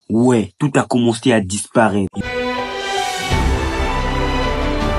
Ouais, tout a commencé à disparaître.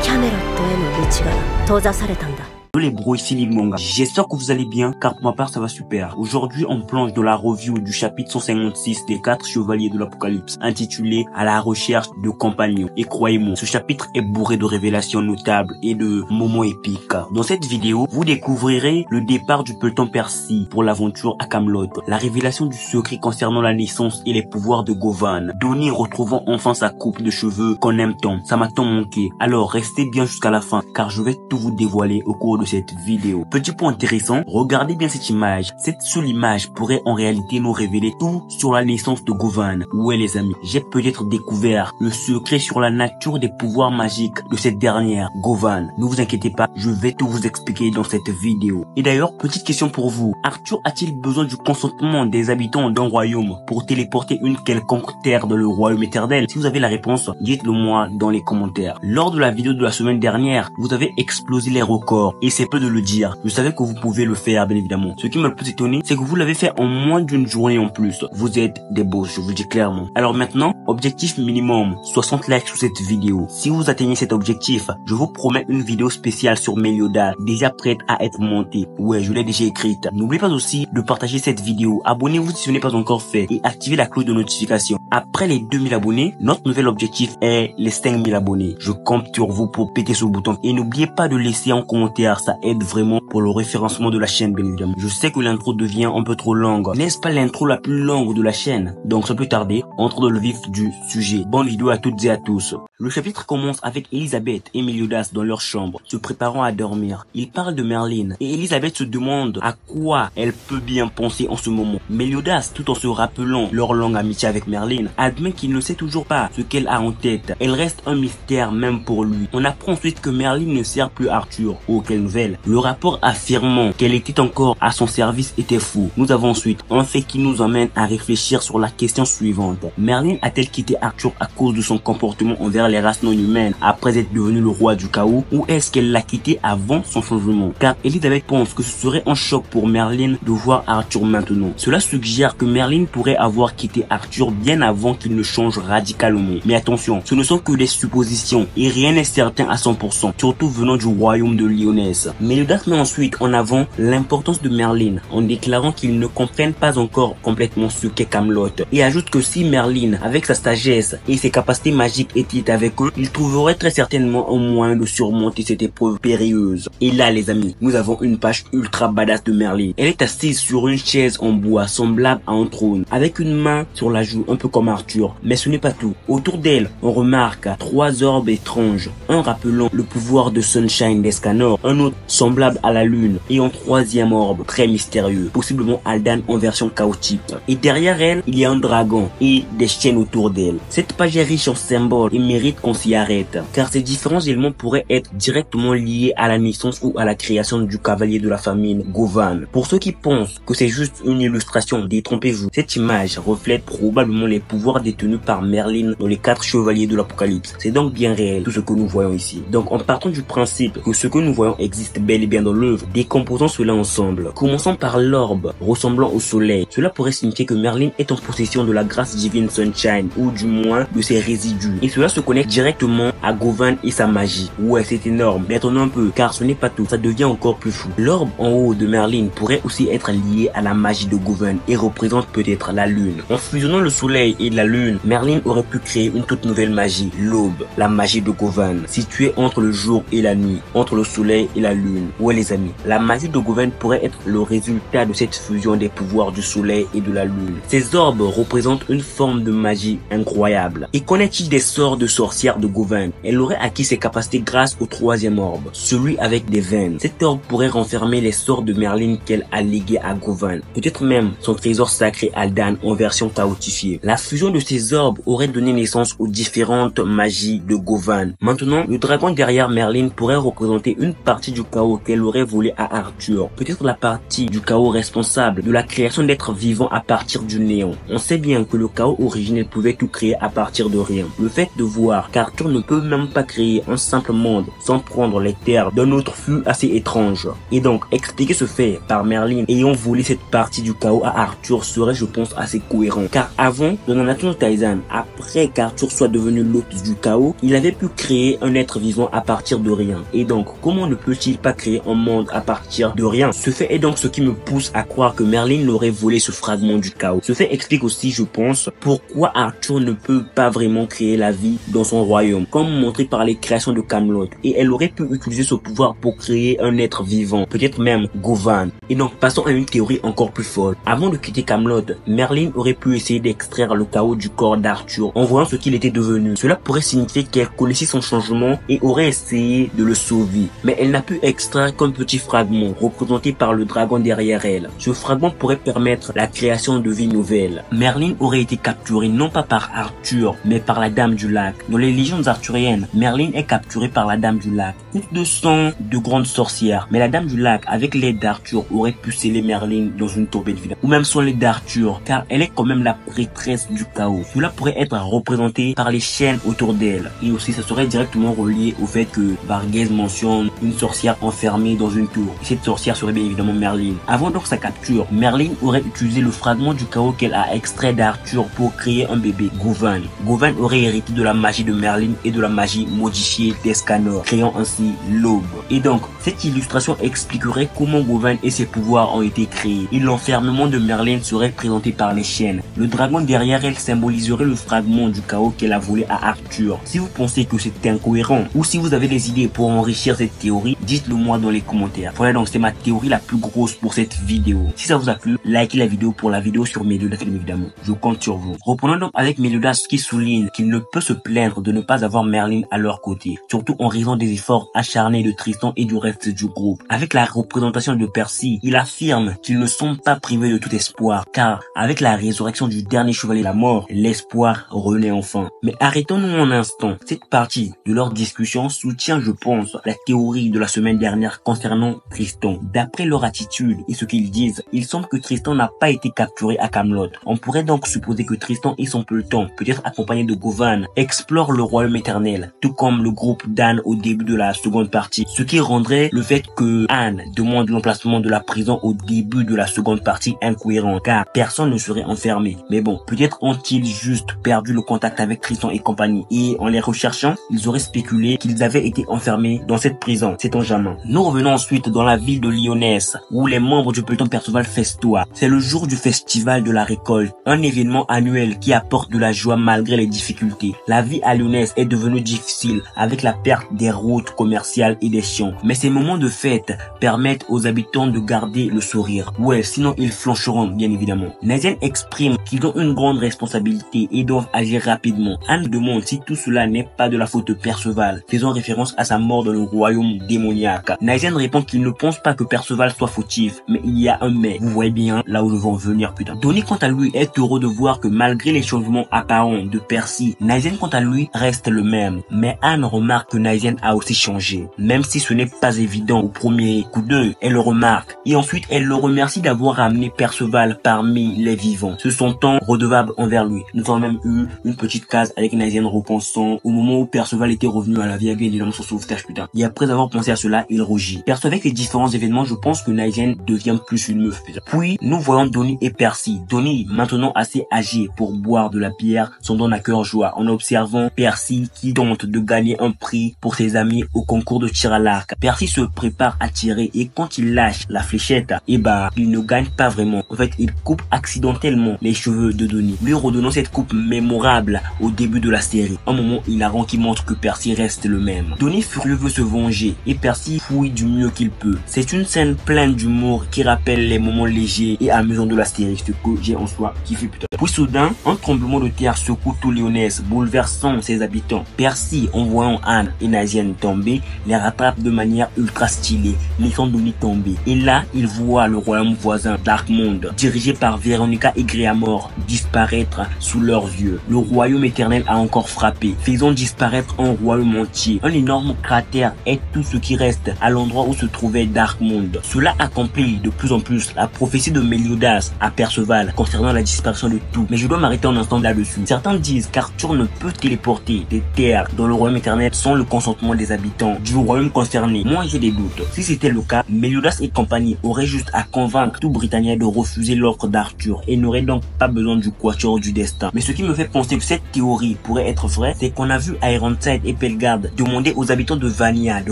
キャメロットへの道が閉ざされたんだ。 Les bros, ici Lingmonga. J'espère que vous allez bien, car pour ma part ça va super. Aujourd'hui on plonge dans la review du chapitre 156 des 4 chevaliers de l'Apocalypse, intitulé À la recherche de compagnons. Et croyez-moi, ce chapitre est bourré de révélations notables et de moments épiques. Dans cette vidéo, vous découvrirez le départ du peloton Percy pour l'aventure à Camelot, la révélation du secret concernant la naissance et les pouvoirs de Govan, Donnie retrouvant enfin sa coupe de cheveux qu'on aime tant. Ça m'a tant manqué. Alors restez bien jusqu'à la fin, car je vais tout vous dévoiler au cours de cette vidéo. Petit point intéressant, regardez bien cette image. Cette seule image pourrait en réalité nous révéler tout sur la naissance de Govan. Ouais les amis, j'ai peut-être découvert le secret sur la nature des pouvoirs magiques de cette dernière, Govan. Ne vous inquiétez pas, je vais tout vous expliquer dans cette vidéo. Et d'ailleurs, petite question pour vous. Arthur a-t-il besoin du consentement des habitants d'un royaume pour téléporter une quelconque terre dans le royaume éternel? Si vous avez la réponse, dites-le moi dans les commentaires. Lors de la vidéo de la semaine dernière, vous avez explosé les records et c'est peu de le dire. Je savais que vous pouvez le faire, bien évidemment. Ce qui m'a le plus étonné, c'est que vous l'avez fait en moins d'une journée en plus. Vous êtes des boss, je vous le dis clairement. Alors maintenant, objectif minimum, 60 likes sous cette vidéo. Si vous atteignez cet objectif, je vous promets une vidéo spéciale sur Meliodas, déjà prête à être montée. Ouais, je l'ai déjà écrite. N'oubliez pas aussi de partager cette vidéo. Abonnez-vous si ce n'est pas encore fait et activez la cloche de notification. Après les 2000 abonnés, notre nouvel objectif est les 5000 abonnés. Je compte sur vous pour péter ce bouton. Et n'oubliez pas de laisser en commentaire, ça aide vraiment pour le référencement de la chaîne, bien évidemment. Je sais que l'intro devient un peu trop longue. N'est-ce pas l'intro la plus longue de la chaîne? Donc sans plus tarder, entrons dans le vif du sujet. Bonne vidéo à toutes et à tous. Le chapitre commence avec Elisabeth et Meliodas dans leur chambre, se préparant à dormir. Ils parlent de Merlin et Elisabeth se demande à quoi elle peut bien penser en ce moment. Meliodas, tout en se rappelant leur longue amitié avec Merlin, admet qu'il ne sait toujours pas ce qu'elle a en tête. Elle reste un mystère même pour lui. On apprend ensuite que Merlin ne sert plus Arthur. Oh, quelle nouvelle! Le rapport affirmant qu'elle était encore à son service était faux. Nous avons ensuite un fait qui nous emmène à réfléchir sur la question suivante. Merlin a-t-elle quitté Arthur à cause de son comportement envers les races non humaines après être devenu le roi du chaos, ou est-ce qu'elle l'a quitté avant son changement? Car Elisabeth pense que ce serait un choc pour Merlin de voir Arthur maintenant. Cela suggère que Merlin pourrait avoir quitté Arthur bien avant qu'il ne change radicalement. Mais attention, ce ne sont que des suppositions et rien n'est certain à 100%, surtout venant du royaume de Lyonesse. Meliodas met ensuite en avant l'importance de Merlin en déclarant qu'ils ne comprennent pas encore complètement ce qu'est Camelot et ajoute que si Merlin, avec sa sagesse et ses capacités magiques, était avec eux, il trouverait très certainement un moyen de surmonter cette épreuve périlleuse. Et là les amis, nous avons une page ultra badass de Merlin. Elle est assise sur une chaise en bois semblable à un trône, avec une main sur la joue un peu comme Arthur. Mais ce n'est pas tout. Autour d'elle, on remarque 3 orbes étranges, un rappelant le pouvoir de Sunshine d'Escanor, un autre semblable à la lune et un 3e orbe très mystérieux, possiblement Aldan en version chaotique. Et derrière elle, il y a un dragon et des chaînes autour d'elle. Cette page est riche en symboles et mérite qu'on s'y arrête, car ces différents éléments pourraient être directement liés à la naissance ou à la création du cavalier de la famine, Govan. Pour ceux qui pensent que c'est juste une illustration, détrompez-vous. Cette image reflète probablement les pouvoirs détenus par Merlin dans les 4 chevaliers de l'Apocalypse. C'est donc bien réel tout ce que nous voyons ici. Donc en partant du principe que ce que nous voyons existe bel et bien dans l'œuvre, décomposons cela ensemble. Commençons par l'orbe ressemblant au soleil. Cela pourrait signifier que Merlin est en possession de la grâce divine Sunshine, ou du moins de ses résidus. Et cela se connecte directement à Govan et sa magie. Ouais, c'est énorme. Mais attendons un peu, car ce n'est pas tout. Ça devient encore plus fou. L'orbe en haut de Merlin pourrait aussi être lié à la magie de Govan et représente peut-être la lune. En fusionnant le soleil et la lune, Merlin aurait pu créer une toute nouvelle magie, l'aube, la magie de Govan, située entre le jour et la nuit, entre le soleil et la lune. Ouais les amis, la magie de Govan pourrait être le résultat de cette fusion des pouvoirs du soleil et de la lune. Ces orbes représentent une forme de magie incroyable. Et qu'en est-il des sorts de sorcière de Govan? Elle aurait acquis ses capacités grâce au 3e orbe, celui avec des veines. Cet orbe pourrait renfermer les sorts de Merlin qu'elle a légués à Govan, peut-être même son trésor sacré Aldan en version chaotifiée. La fusion de ces orbes aurait donné naissance aux différentes magies de Govan. Maintenant, le dragon derrière Merlin pourrait représenter une partie du chaos qu'elle aurait volé à Arthur. Peut-être la partie du chaos responsable de la création d'êtres vivants à partir du néant. On sait bien que le chaos originel pouvait tout créer à partir de rien. Le fait de voir qu'Arthur ne peut même pas créer un simple monde sans prendre les terres d'un autre fut assez étrange. Et donc, expliquer ce fait par Merlin ayant volé cette partie du chaos à Arthur serait, je pense, assez cohérent. Car avant, dans Nanatsu no Taizan, après qu'Arthur soit devenu l'hôte du chaos, il avait pu créer un être vivant à partir de rien. Et donc, comment ne peut-il pas créer un monde à partir de rien? Ce fait est donc ce qui me pousse à croire que Merlin aurait volé ce fragment du chaos. Ce fait explique aussi, je pense, pourquoi Arthur ne peut pas vraiment créer la vie dans son royaume, comme montré par les créations de Camelot. Et elle aurait pu utiliser ce pouvoir pour créer un être vivant, peut-être même Govan. Et donc, passons à une théorie encore plus folle. Avant de quitter Camelot, Merlin aurait pu essayer d'extraire le chaos du corps d'Arthur en voyant ce qu'il était devenu. Cela pourrait signifier qu'elle connaissait son changement et aurait essayé de le sauver. Mais elle n'a pu extraire qu'un petit fragment représenté par le dragon derrière elle. Ce fragment pourrait permettre la création de vie nouvelle. Merlin aurait été capturé non pas par Arthur, mais par la Dame du Lac. Dans les légendes arthuriennes, Merlin est capturé par la Dame du Lac. Toutes deux sont de grandes sorcières, mais la Dame du Lac, avec l'aide d'Arthur, aurait pu sceller Merlin dans une tourbette vide. Ou même sans l'aide d'Arthur, car elle est quand même la prêtresse du chaos. Cela pourrait être représenté par les chaînes autour d'elle. Et aussi, ça serait directement relié au fait que Varghese mentionne une sorcière enfermée dans une tour. Et cette sorcière serait bien évidemment Merlin. Avant donc sa capture, Merlin aurait utilisé le fragment du chaos qu'elle a extrait d'Arthur pour créer un bébé, Govan. Govan aurait hérité de la magie de Merlin et de la magie modifiée d'Escanor, créant ainsi l'aube. Et donc, cette illustration expliquerait comment Govan et ses pouvoirs ont été créés. Et l'enfermement de Merlin serait présenté par les chaînes. Le dragon derrière elle symboliserait le fragment du chaos qu'elle a volé à Arthur. Si vous pensez que c'est incohérent, ou si vous avez des idées pour enrichir cette théorie, dites-le moi dans les commentaires. Voilà, donc c'est ma théorie la plus grosse pour cette vidéo. Si ça vous a plu, likez la vidéo pour la vidéo sur Meliodas évidemment. Je compte sur vous. Reprenons donc avec Meliodas qui souligne qu'il ne peut se plaindre de ne pas avoir Merlin à leur côté, surtout en raison des efforts acharnés de Tristan et du reste du groupe. Avec la représentation de Percy, il affirme qu'ils ne sont pas privés de tout espoir, car avec la résurrection du dernier chevalier de la mort, l'espoir renaît enfin. Mais arrêtons-nous un instant. Cette partie de leur discussion soutient, je pense, la théorie de la semaine dernière concernant Tristan. D'après leur attitude et ce qu'ils disent, il semble que Tristan n'a pas été capturé à Camelot. On pourrait donc supposer que Tristan et son peloton, peut-être accompagné de Govan, explorent le royaume éternel, tout comme le groupe d'Anne au début de la seconde partie. Ce qui rendrait le fait que Anne demande l'emplacement de la prison au début de la seconde partie incohérent, car personne ne serait enfermé. Mais bon, peut-être ont-ils juste perdu le contact avec Tristan et compagnie, et en les recherchant, ils auraient spéculé qu'ils avaient été enfermés dans cette prison. C'est en jamais. Nous revenons ensuite dans la ville de Lyonesse, où les membres du peloton Perceval festoient. C'est le jour du festival de la récolte, un événement annuel qui apporte de la joie malgré les difficultés. La vie à Lyonesse est devenue difficile avec la perte des routes commerciales et des champs. Mais ces moments de fête permettent aux habitants de garder le sourire. Ouais, sinon ils flancheront, bien évidemment. Nazian exprime qu'ils ont une grande responsabilité et doivent agir rapidement. Anne demande si tout cela n'est pas de la faute de Perceval, faisant référence à sa mort dans le royaume démoniaque. Nazian répond qu'il ne pense pas que Perceval soit fautif, mais il y a un mais. Vous voyez bien là où je veux en venir, putain. Donnie, quant à lui, est heureux de voir que malgré les changements apparents de Percy, Nazian, quant à lui, reste le même. Mais Anne remarque que Nazian a aussi changé. Même si ce n'est pas évident au premier coup d'œil, elle le remarque. Et ensuite, elle le remercie d'avoir ramené Perceval parmi les vivants, se sentant redevable envers lui. Nous avons même eu une petite case avec Nazian repensant au moment où Perceval était revenu à la vie, avec évidemment son sauvetage, putain. Et après avoir pensé à cela, il rougit. Perçu avec les différents événements, je pense que Nazian devient plus une meuf, putain. Puis, nous voyons Donnie et Percy. Donnie, maintenant assez âgé pour boire de la bière, s'en donne à cœur joie en observant Percy qui tente de gagner un prix pour ses amis au concours de tir à l'arc. Percy se prépare à tirer et quand il lâche la fléchette, il ne gagne pas vraiment. En fait, il coupe accidentellement les cheveux de Donnie, lui redonnant cette coupe mémorable au début de la série. Un moment hilarant qui montre que Percy reste le même. Donnie furieux veut se venger et Percy fouille du mieux qu'il peut. C'est une scène pleine d'humour qui rappelle les moments légers et amusants de la série, ce que j'ai en soi kiffé, putain. Puis soudain, un tremblement de terre secoue tout Lyonesse, bouleversant ses habitants. Percy, en voyant Anne et Nazianne tomber, les rattrape de manière ultra stylée, laissant Donnie tomber. Et là, il voit le royaume voisin, Darkmound, dirigé par Veronica et Gréamor, disparaître sous leurs yeux. Le royaume éternel a encore frappé, faisant disparaître un royaume entier. Un énorme cratère est tout ce qui reste à l'endroit où se trouvait Darkmound. Cela accomplit de plus en plus la prophétie de Méliodas à Perceval concernant la disparition de tout. Mais je dois m'arrêter un instant là-dessus. Certains disent qu'Arthur ne peut téléporter des terres dans le royaume éternel sans le consentement des habitants du royaume concerné. Moi, j'ai des doutes. Si c'était le cas, Méliodas et compagnie auraient juste à convaincre tout Britannia de refuser l'offre d'Arthur et n'auraient donc pas besoin du quatuor du destin. Mais ce qui me fait penser que cette théorie pourrait être vraie, c'est qu'on a vu Ironside et Pelgard demander aux habitants de Vania de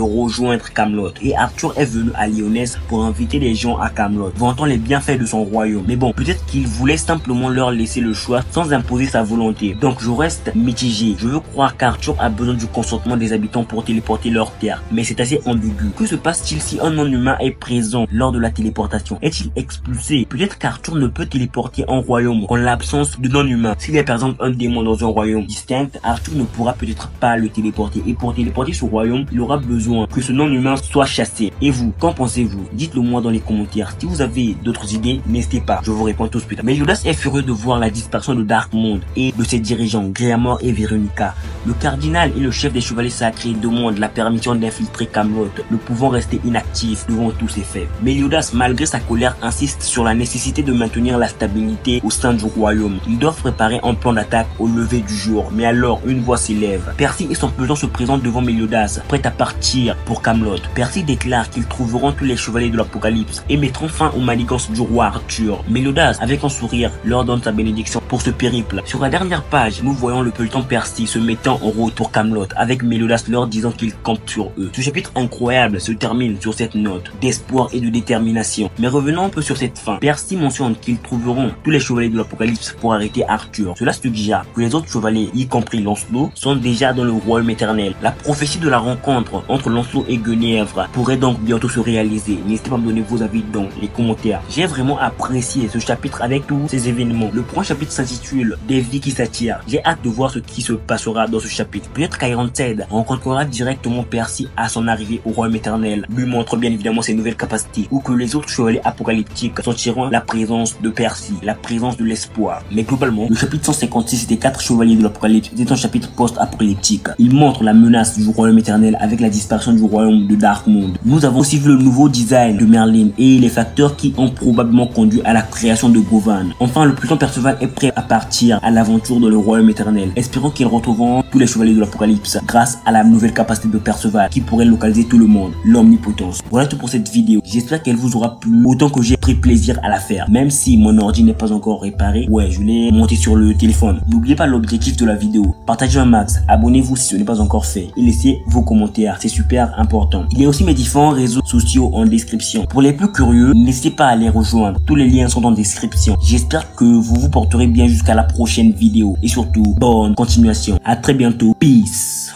rejoindre Camelot, et Arthur est venu à Lyonesse pour inviter les gens à Camelot, vantant les bienfaits de son royaume. Mais bon, peut-être qu'il voulait simplement leur laisser le choix sans imposer sa volonté. Donc je reste mitigé. Je veux croire qu'Arthur a besoin du consentement des habitants pour téléporter leur terre, mais c'est assez ambigu. Que se passe-t-il si un non-humain est présent lors de la téléportation? Est-il expulsé? Peut-être qu'Arthur ne peut téléporter un royaume en l'absence de non-humain. S'il y a par exemple un démon dans un royaume distinct, Arthur ne pourra peut-être pas le téléporter, et pour téléporter ce royaume, il aura besoin que ce non-humain soit chassé. Et vous, qu'en pensez-vous? Dites-le moi dans les commentaires. Si vous avez d'autres idées, n'hésitez pas, je vous réponds tous plus tard. Méliodas est furieux de voir la disparition de Darkmound et de ses dirigeants, Gréamor et Veronica. Le cardinal et le chef des chevaliers sacrés demandent la permission d'infiltrer Camelot, ne pouvant rester inactif devant tous ces faits. Méliodas, malgré sa colère, insiste sur la nécessité de maintenir la stabilité au sein du royaume. Ils doivent préparer un plan d'attaque au lever du jour, mais alors une voix s'élève. Percy et son pesant se présentent devant Méliodas, prêts à partir pour Camelot. Percy déclare qu'ils trouveront tous les chevaliers de l'Apocalypse et mettront fin aux manigances du roi Arthur. Méliodas, avec un sourire, leur donne sa bénédiction pour ce périple. Sur la dernière page, nous voyons le peloton Percy se mettant en route pour Camelot, avec Méliodas leur disant qu'il compte sur eux. Ce chapitre incroyable se termine sur cette note d'espoir et de détermination. Mais revenons un peu sur cette fin. Percy mentionne qu'ils trouveront tous les chevaliers de l'Apocalypse pour arrêter Arthur. Cela suggère que les autres chevaliers, y compris Lancelot, sont déjà dans le royaume éternel. La prophétie de la rencontre entre Lancelot et Guenièvre pourrait donc bientôt se réaliser. N'hésitez pas à me donner vos avis dans les commentaires. J'ai vraiment apprécié ce chapitre avec tous ces événements. Le premier chapitre s'intitule Des vies qui s'attirent. J'ai hâte de voir ce qui se passera dans ce chapitre. Peut-être qu'Ironside rencontrera directement Percy à son arrivée au royaume éternel, lui montre bien évidemment ses nouvelles capacités, ou que les autres chevaliers apocalyptiques sentiront la présence de Percy, la présence de l'espoir. Mais globalement, le chapitre 156 des 4 chevaliers de l'Apocalypse est un chapitre post-apocalyptique. Il montre la menace du royaume éternel avec la disparition du royaume de Darkmound. Nous avons aussi vu le nouveau design de Merlin et les facteurs qui ont probablement conduit à la création de Govan. Enfin, le puissant Perceval est prêt à partir à l'aventure dans le royaume éternel. Espérons qu'ils retrouveront tous les chevaliers de l'Apocalypse grâce à la nouvelle capacité de Perceval qui pourrait localiser tout le monde, l'omnipotence. Voilà tout pour cette vidéo. J'espère qu'elle vous aura plu autant que j'ai pris plaisir à la faire. Même si mon ordi n'est pas encore réparé, ouais, je l'ai monté sur le téléphone. N'oubliez pas l'objectif de la vidéo. Partagez un max, abonnez-vous si ce n'est pas encore fait et laissez vos commentaires, c'est super important. Il y a aussi mes différents réseaux sociaux en description. Pour les plus curieux, n'hésitez pas à les rejoindre. Tous les liens sont en description. J'espère que vous vous porterez bien jusqu'à la prochaine vidéo et surtout, bonne continuation. À très bientôt. Peace.